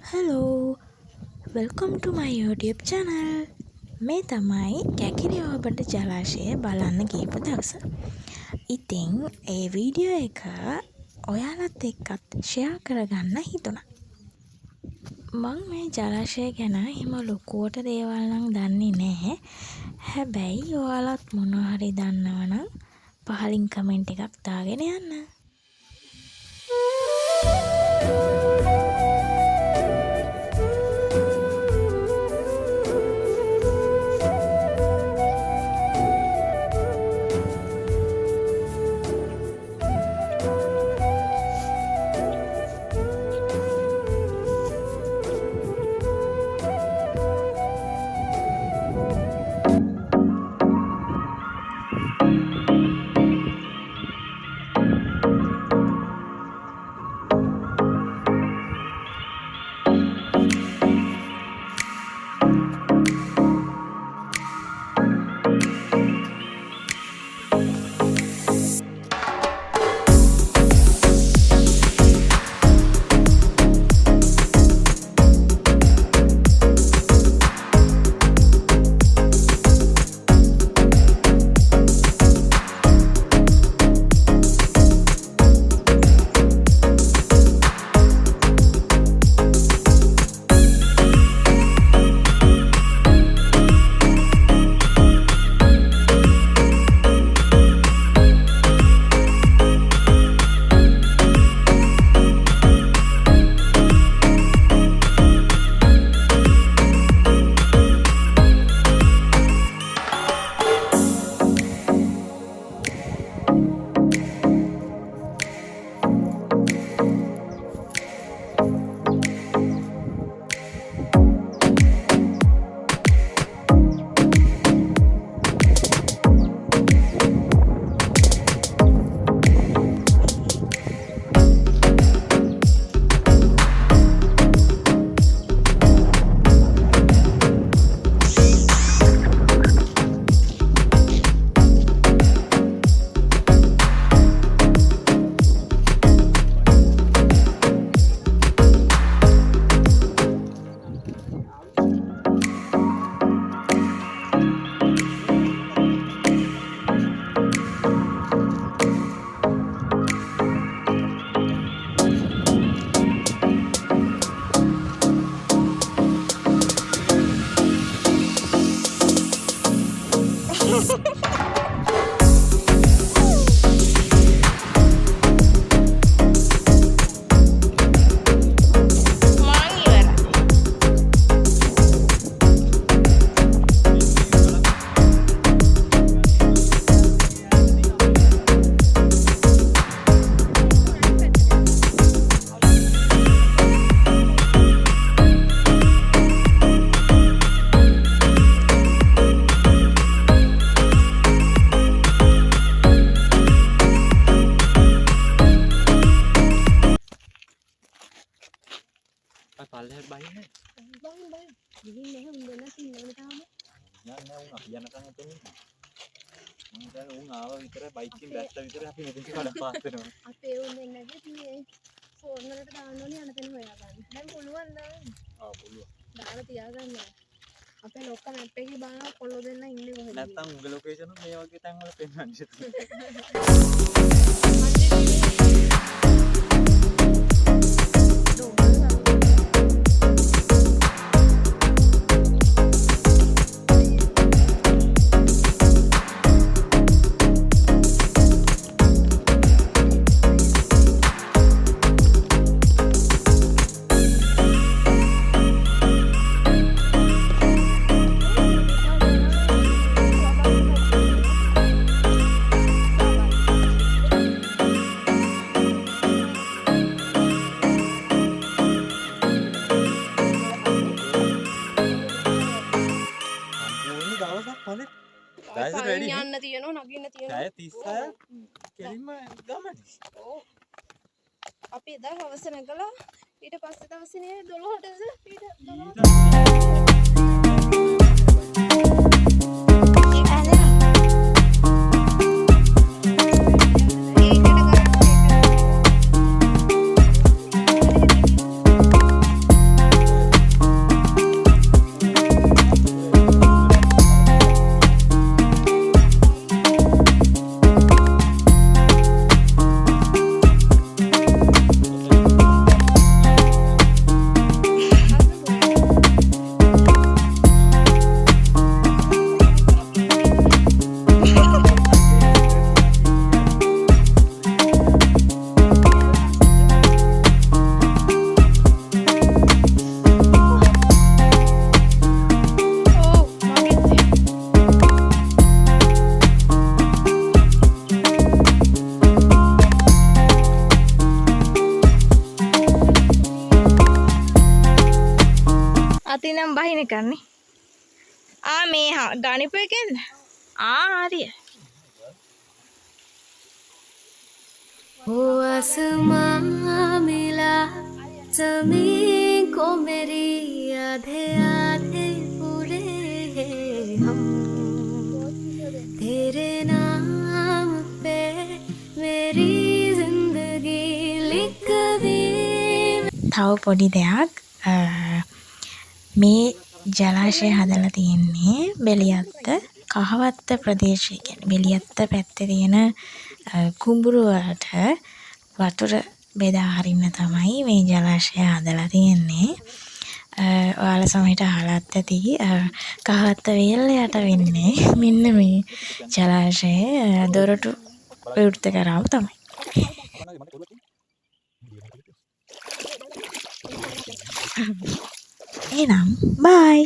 Hello, welcome to my YouTube channel. මේ තමයි කැකිරි ඔබට ජලාශය බලන්න ගියපු දවස. ඉතින් ඒ වීඩියෝ එක ඔයාලත් එක්කත් ෂෙයා කරගන්න හිතුණා. මං මේ ජලාශය ගැන හිම ලොකුවට දේවල් නම් දන්නේ නැහැ. හැබැයි ඔයාලත් මොනවා හරි දන්නවනම් පහලින් කමෙන්ට් එකක් දාගෙන යන්න. පල්ලෙහාට බහින්නේ බහින් ගිහින් මෙහෙම ඉඳලා තියෙනවා තාම නෑ උන් අපි යනකම් එතන මම දැන් උන් ආව විතරයි බයික් එකෙන් බැස්ස විතරයි අපි මෙතෙන් කඩ පාස් වෙනවා අපේ උන් එන්නේ නැති ෆෝන් වලට දාන්න ඕනේ යන තැන හොයාගන්න දැන් පුළුවන් නෑ පුළුවන් දාලා තියාගන්න අපේ ලොක්ක මැප් එකේ බලනවා කොල්ලෝ දෙන්න ඉන්නේ කොහෙද නැත්තම් උගේ ලොකේෂන් මේ වගේ තැන් වල පෙන්වන්නේ යන්න තියෙනවා නගින්න තියෙනවා 36 කෙලින්ම ගමන ඔව් අපි එදා හවස නැගලා ඊට පස්සේ දවසේ නේ 12ට ඊට 12 අතිනම් බහින කරන්නේ. මේ ගණිපු එකෙන්ද? හරිය. वो आसमां मिला ज़मीन को मेरी आधे आधे पूरे हैं हम तेरे नाम पे मेरी जिंदगी लिख दी තව පොඩි දෙයක් මේ ජලාශය හදලා තියෙන්නේ බෙලියත්ත කහවත්ත ප්‍රදේශය කියන්නේ බෙලියත්ත පැත්තේ තියෙන කුඹුරු වලට වතුර බෙදා හරින්න තමයි මේ ජලාශය හදලා තියෙන්නේ. ඔයාලා සමහරට අහලත් ඇති කහවත්ත වේල්ල යට වෙන්නේ මෙන්න මේ ජලාශය දොරටු විවෘත කරාම තමයි. එහෙනම් බයි